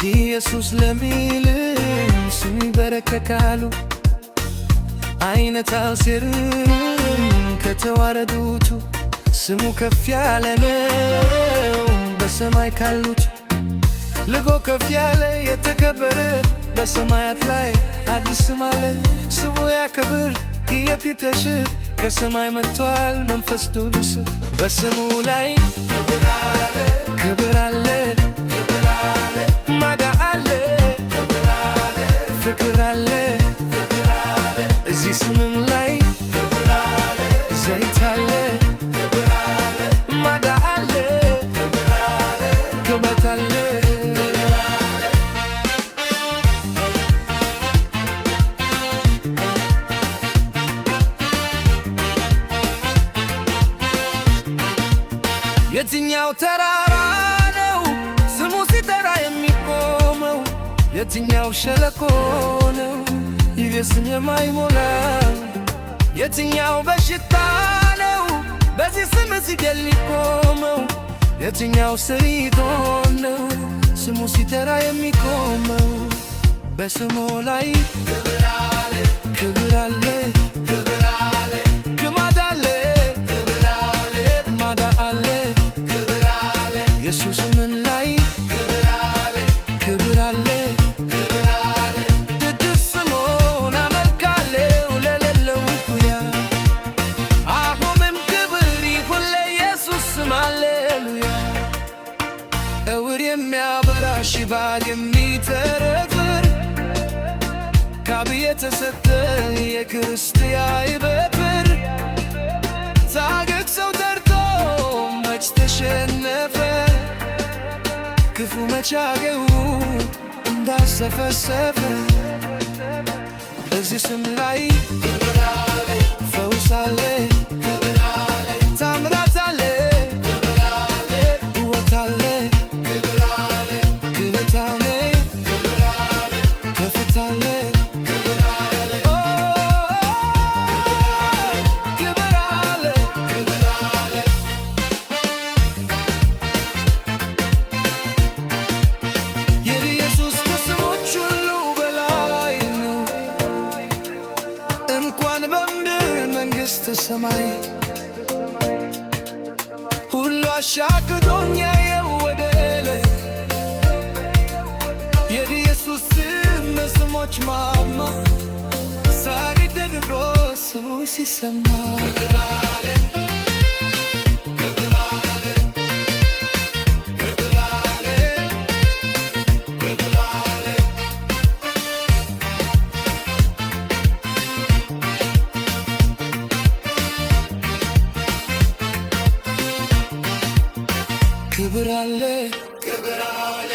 ኢየሱስ ለሚል ስም ይበረከካሉ። አይነት አልሴርም ከተዋረዱት ስሙ ከፍ ያለ ነው በሰማይ ካሉት። ልጎ ከፍ ያለ የተከበረ በሰማያት ላይ አዲስ ስም አለ። ስሙ ያከብር የፊተሽ ከሰማይ መጥቷል መንፈስ ቅዱስ። በስሙ ላይ ክብር አለ ማዳን አለ ፍቅር አለ። እዚህ ስምም ላይ ዘይት አለ ማዳን አለ ክብረት አለ። የትኛው ተራራ ነው ስሙ ሲጠራ የሚቆመው? የትኛው ሸለቆ ነው ይህ ስም የማይሞላው? የትኛው በሽታ ነው በዚህ ስም ሲገል ቆመው? የትኛው ስሪቶን ነው ስሙ ሲጠራ የሚቆመው? በስሙ ላይ ክብር አለ ክብር አለ ክብር አለ ግማድ አለ ክብር አለ ማዳን አለ ክብር አለ። ኢየሱስ ምን ላይ ክብር አለ ክብር አለ ክብር አለ። ቅዱስ ስሙን አመልካለሁ ለሌለው ያ አሁንም ክብር ይሁን ለኢየሱስ ስም ሃሌሉያ። እውር የሚያበራ ሽባን የሚተረትር ካብ የተሰጠ የክርስቲያን በትር ታገግ ሰው ጠርቶ መች ተሸነፈ? ክፉ መቻገው እንዳሰፈሰፈ እዚህ ስም ላይ ፈውስ አለ ታምራት አለ ሕይወት አለ ክብረት አለ ከፍታ አለ ሰማይ ሁሉ አሻግሮኝ የወደለ የኢየሱስ ስም ስሞች ማማ ሳይደርድሮ ስሙ ሲሰማ ክብር አለ ክብር አለ